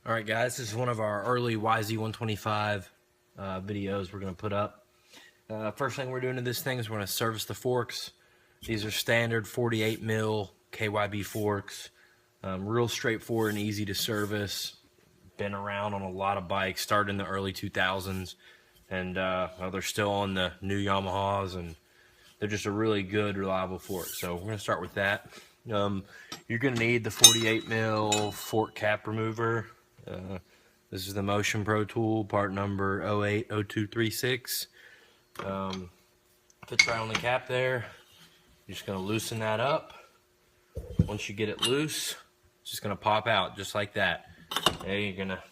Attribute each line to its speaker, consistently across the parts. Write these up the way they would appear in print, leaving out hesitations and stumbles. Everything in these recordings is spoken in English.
Speaker 1: Alright guys, this is one of our early YZ125 videos we're going to put up. First thing we're doing to this thing is we're going to service the forks. These are standard 48mm KYB forks. Real straightforward and easy to service. Been around on a lot of bikes, started in the early 2000s. And well, they're still on the new Yamahas, and they're just a really good, reliable fork. So we're going to start with that. You're going to need the 48mm fork cap remover. This is the Motion Pro tool, part number 080236. Fits right on the cap there. You're just going to loosen that up. Once you get it loose, it's just going to pop out just like that. Okay, you're going to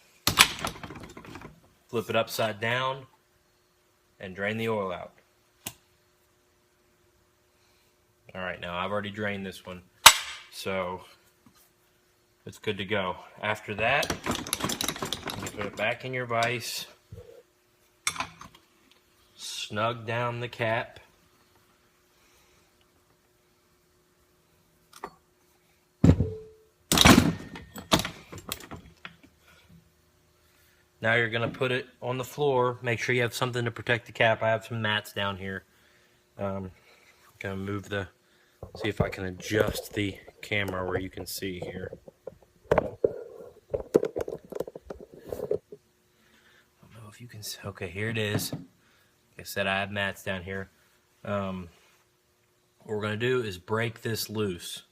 Speaker 1: flip it upside down and drain the oil out. Alright, now I've already drained this one, so it's good to go. After that, you put it back in your vise, snug down the cap, now you're going to put it on the floor. Make sure you have something to protect the cap. I have some mats down here. I'm going to move the, see if I can adjust the camera where you can see here. If you can, okay, here it is. Like I said, I have mats down here. What we're going to do is break this loose.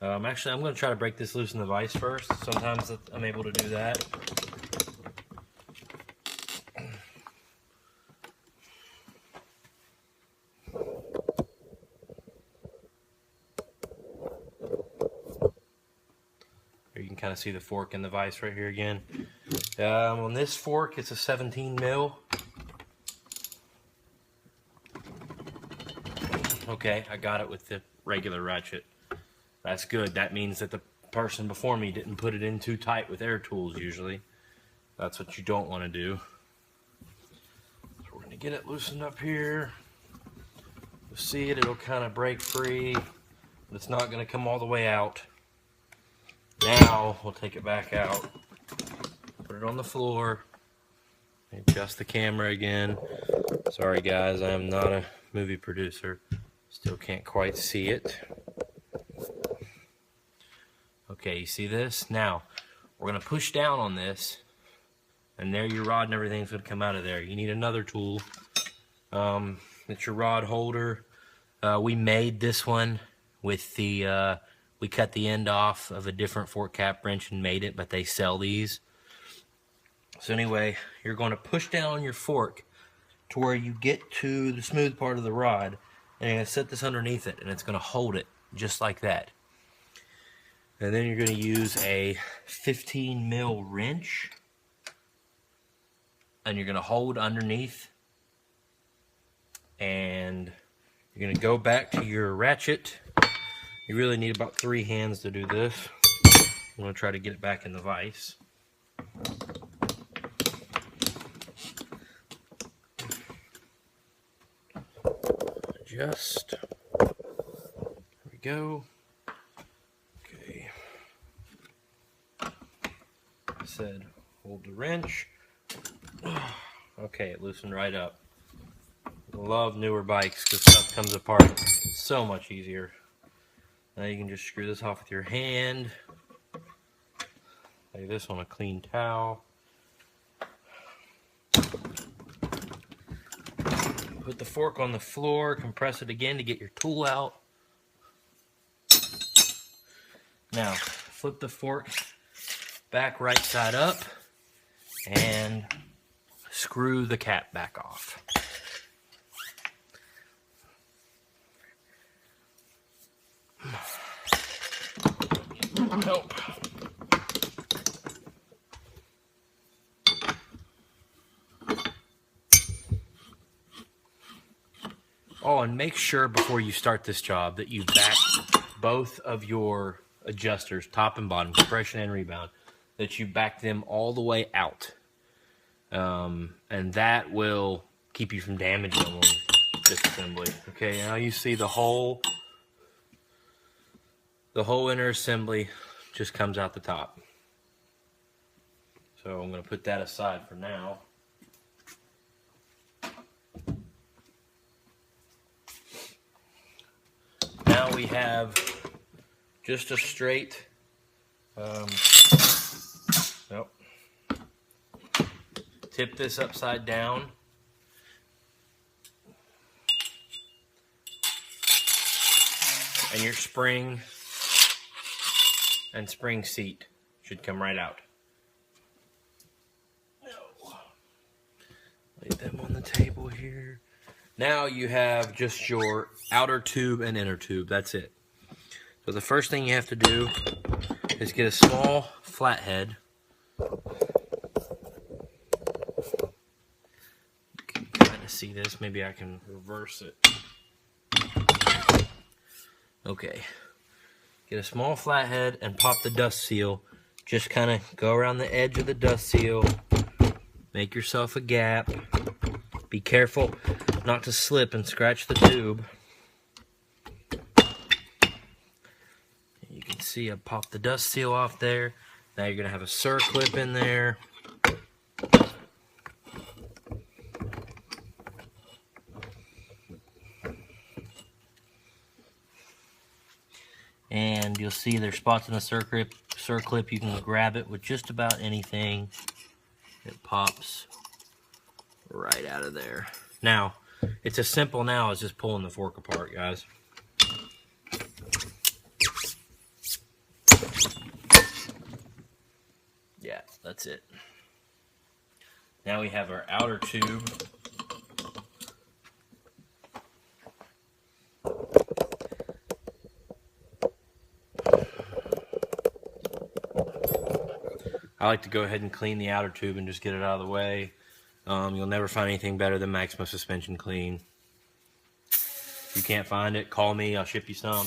Speaker 1: Actually, I'm going to try to break this loose in the vise first. Sometimes I'm able to do that. You can kind of see the fork in the vise right here again. On this fork, it's a 17mm. Okay, I got it with the regular ratchet. That's good. That means that the person before me didn't put it in too tight with their tools usually. That's what you don't want to do. So we're going to get it loosened up here. You'll see it, it'll kind of break free, but it's not going to come all the way out. Now we'll take it back out, put it on the floor, adjust the camera again. Sorry guys, I am not a movie producer. Still can't quite see it. Okay, you see this? Now we're going to push down on this, and there your rod and everything's going to come out of there. You need another tool. It's your rod holder. We made this one with the we cut the end off of a different fork cap wrench and made it, but they sell these. So anyway, you're going to push down on your fork to where you get to the smooth part of the rod, and you're going to set this underneath it, and it's going to hold it just like that. And then you're going to use a 15mm wrench, and you're going to hold underneath, and you're going to go back to your ratchet. You really need about 3 hands to do this. I'm going to try to get it back in the vise. Adjust. There we go. Okay. I said hold the wrench. Okay, it loosened right up. I love newer bikes because stuff comes apart so much easier. Now you can just screw this off with your hand. Lay this on a clean towel. Put the fork on the floor, compress it again to get your tool out. Now, flip the fork back right side up and screw the cap back off. Nope. Oh, and make sure before you start this job that you back both of your adjusters, top and bottom, compression and rebound, that you back them all the way out. And that will keep you from damaging them on disassembly. Okay, now you see the whole inner assembly just comes out the top. So I'm going to put that aside for now. Now we have just a straight, nope. Tip this upside down. And your spring and spring seat should come right out. Lay them on the table here. Now you have just your outer tube and inner tube. That's it. So the first thing you have to do is get a small flathead. You can kind of see this. Maybe I can reverse it. Okay. Get a small flathead and pop the dust seal. Just kind of go around the edge of the dust seal. Make yourself a gap. Be careful not to slip and scratch the tube. You can see I popped the dust seal off there. Now you're going to have a circlip in there. And you'll see there's spots in the circlip. You can grab it with just about anything. It pops right out of there. Now, it's as simple now as just pulling the fork apart, guys. Yeah, that's it. Now we have our outer tube. I like to go ahead and clean the outer tube and just get it out of the way. You'll never find anything better than Maxima Suspension Clean. If you can't find it, call me. I'll ship you some.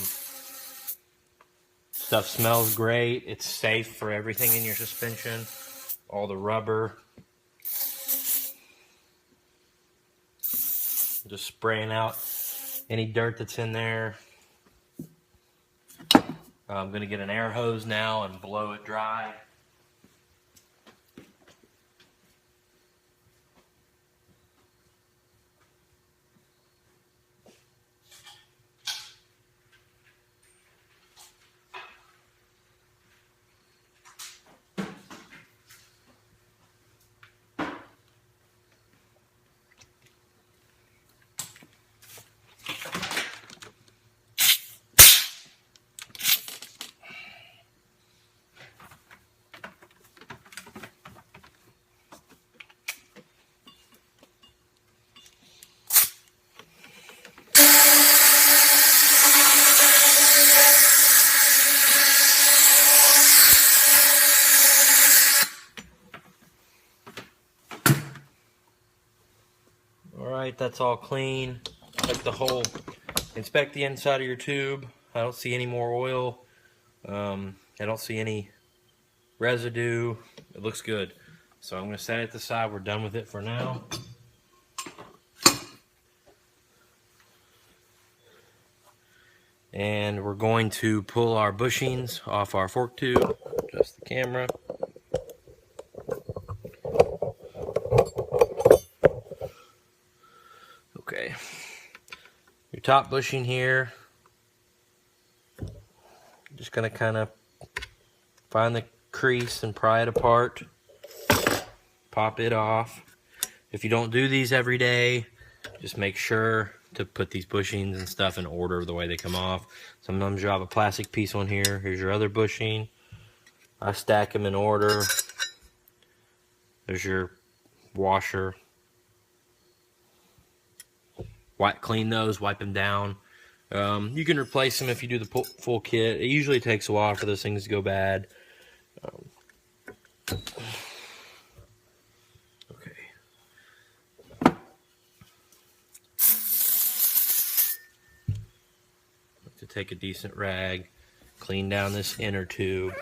Speaker 1: Stuff smells great. It's safe for everything in your suspension. All the rubber. Just spraying out any dirt that's in there. I'm going to get an air hose now and blow it dry. Alright, that's all clean. Check the hole. Inspect the inside of your tube. I don't see any more oil. I don't see any residue. It looks good. So I'm going to set it aside. We're done with it for now. And we're going to pull our bushings off our fork tube. Adjust the camera. Okay. Your top bushing here. Just going to kind of find the crease and pry it apart. Pop it off. If you don't do these every day, just make sure to put these bushings and stuff in order the way they come off. Sometimes you have a plastic piece on here. Here's your other bushing. I stack them in order. There's your washer. Clean those, wipe them down. You can replace them if you do the full kit. It usually takes a while for those things to go bad. Okay. To take a decent rag, clean down this inner tube.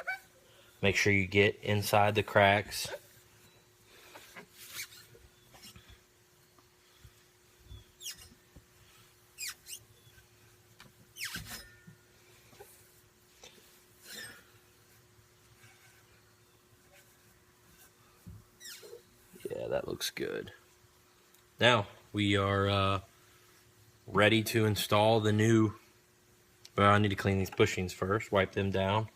Speaker 1: Make sure you get inside the cracks. Yeah, that looks good. Now we are ready to install the new. Well, I need to clean these bushings first, wipe them down.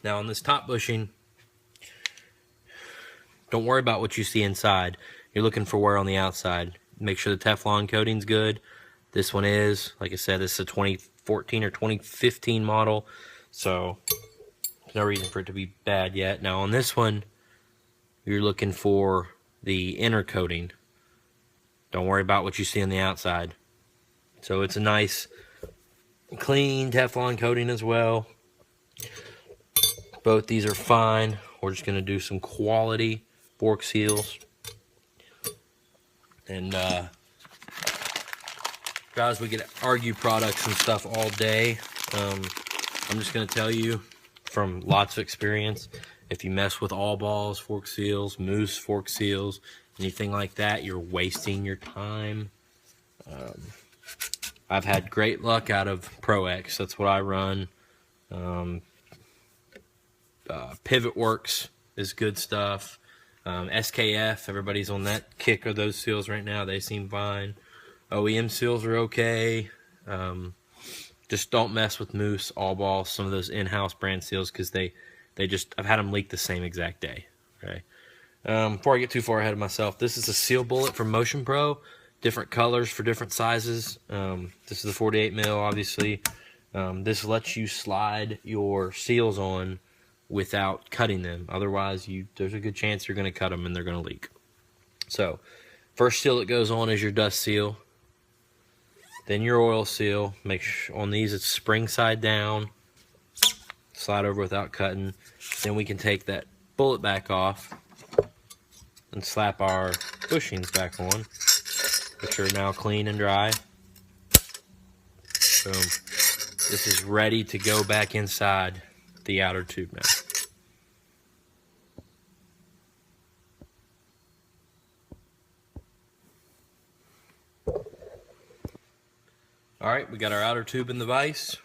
Speaker 1: Now on this top bushing, don't worry about what you see inside. You're looking for wear on the outside. Make sure the Teflon coating's good. This one is, like I said, this is a 2014 or 2015 model, so there's no reason for it to be bad yet. Now on this one, you're looking for the inner coating. Don't worry about what you see on the outside. So it's a nice, clean Teflon coating as well. Both these are fine. We're just going to do some quality fork seals. And guys, we could argue products and stuff all day. I'm just going to tell you from lots of experience, if you mess with all balls fork seals, moose fork seals, anything like that, you're wasting your time. I've had great luck out of Pro X. That's what I run. Pivot Works is good stuff. SKF, everybody's on that kick of those seals right now. They seem fine. OEM seals are okay. Just don't mess with Moose, All Ball, some of those in-house brand seals, because they just, I've had them leak the same exact day. Okay. Before I get too far ahead of myself, this is a seal bullet from Motion Pro. Different colors for different sizes. This is the 48 mil, obviously. This lets you slide your seals on without cutting them. Otherwise, there's a good chance you're going to cut them and they're going to leak. So, first seal that goes on is your dust seal. Then your oil seal. Make sure on these it's spring side down. Slide over without cutting. Then we can take that bullet back off and slap our bushings back on, which are now clean and dry. Boom. This is ready to go back inside the outer tube now. Alright, we got our outer tube in the vise.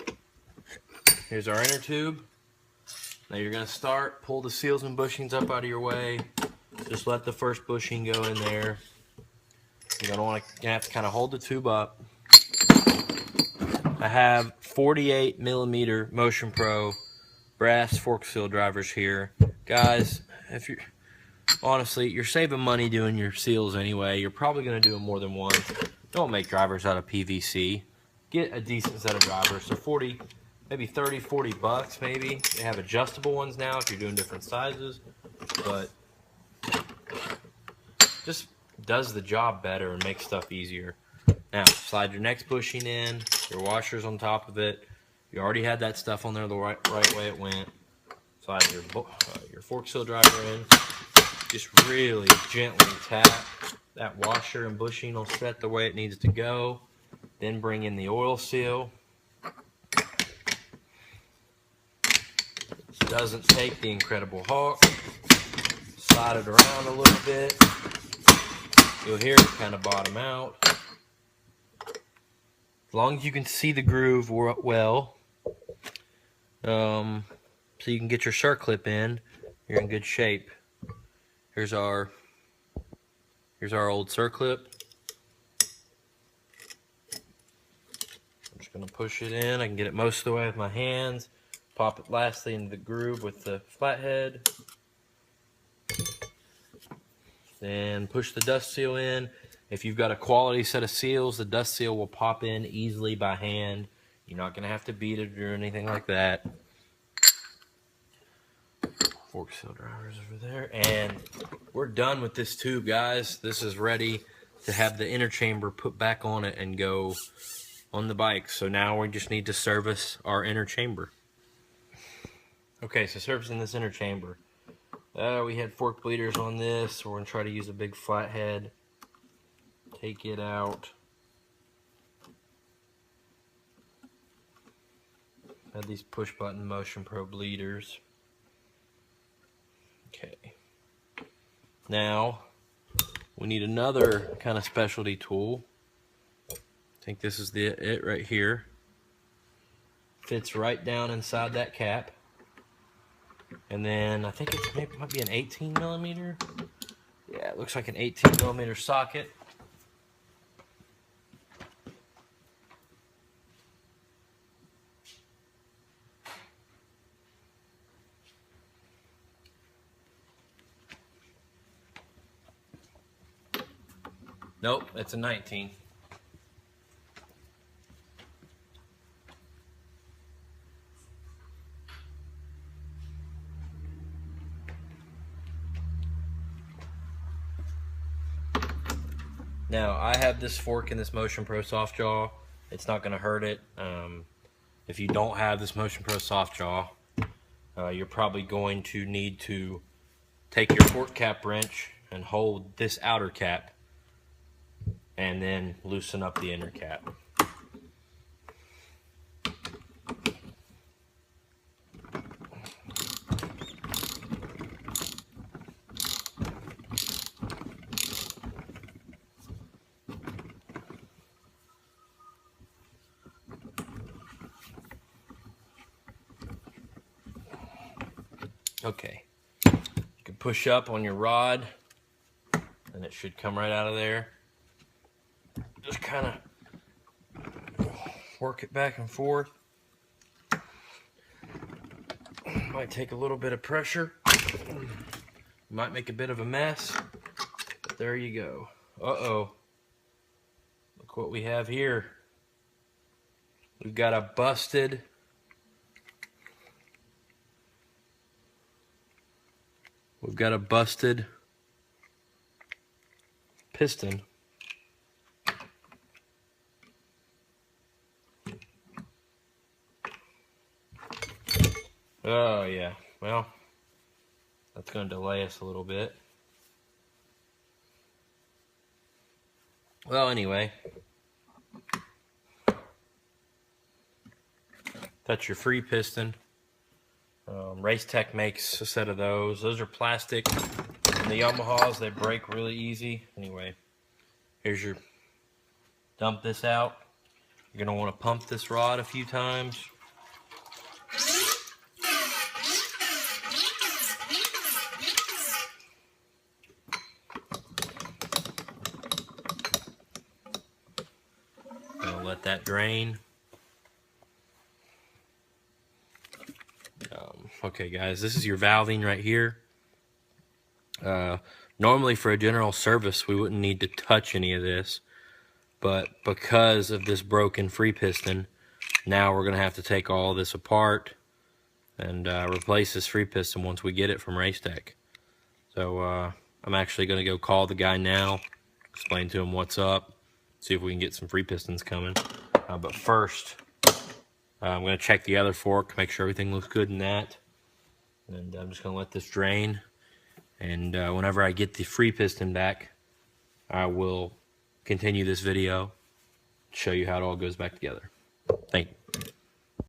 Speaker 1: Here's our inner tube. Now you're going to start, pull the seals and bushings up out of your way. Just let the first bushing go in there. You're going to have to kind of hold the tube up. I have 48 millimeter Motion Pro brass fork seal drivers here. Guys, if you're honestly, you're saving money doing your seals anyway. You're probably going to do them more than once. Don't make drivers out of PVC. Get a decent set of drivers. So 40, maybe 30, 40 bucks maybe. They have adjustable ones now if you're doing different sizes. But just does the job better and makes stuff easier. Now, slide your next bushing in. Your washer's on top of it. You already had that stuff on there the right way it went. Slide your fork seal driver in. Just really gently tap. That washer and bushing will set the way it needs to go. Then bring in the oil seal. This doesn't take the Incredible Hulk. Slide it around a little bit. You'll hear it kind of bottom out. As long as you can see the groove well, so you can get your circlip in, you're in good shape. Here's our old circlip. I'm just going to push it in. I can get it most of the way with my hands. Pop it lastly into the groove with the flathead. Then push the dust seal in. If you've got a quality set of seals, the dust seal will pop in easily by hand. You're not going to have to beat it or anything like that. Fork seal drivers over there. And we're done with this tube, guys. This is ready to have the inner chamber put back on it and go on the bike. So now we just need to service our inner chamber. Okay, so servicing this inner chamber. We had fork bleeders on this. We're going to try to use a big flathead. Take it out. Had these push button Motion Pro bleeders. Okay. Now, we need another kind of specialty tool. I think this is it right here. Fits right down inside that cap. And then I think it might be an 18 millimeter. Yeah, it looks like an 18 millimeter socket. Nope, it's a 19. Now, I have this fork in this Motion Pro soft jaw. It's not going to hurt it. If you don't have this Motion Pro soft jaw, you're probably going to need to take your fork cap wrench and hold this outer cap and then loosen up the inner cap. Okay, you can push up on your rod and it should come right out of there. Just kind of work it back and forth. Might take a little bit of pressure. Might make a bit of a mess, but there you go. Uh-oh. Look what we have here. We've got a busted piston. Oh yeah, well, that's going to delay us a little bit. Well, anyway, that's your free piston. Race Tech makes a set of those. Those are plastic. And the Yamahas, they break really easy. Anyway, here's your, dump this out. You're going to want to pump this rod a few times. I'll let that drain. Okay guys, this is your valving right here. Normally for a general service we wouldn't need to touch any of this, but because of this broken free piston, now we're gonna have to take all this apart and replace this free piston once we get it from Race Tech. So I'm actually gonna go call the guy now, explain to him what's up, see if we can get some free pistons coming. But first, I'm gonna check the other fork, make sure everything looks good in that. And I'm just going to let this drain. And whenever I get the free piston back, I will continue this video, show you how it all goes back together. Thank you.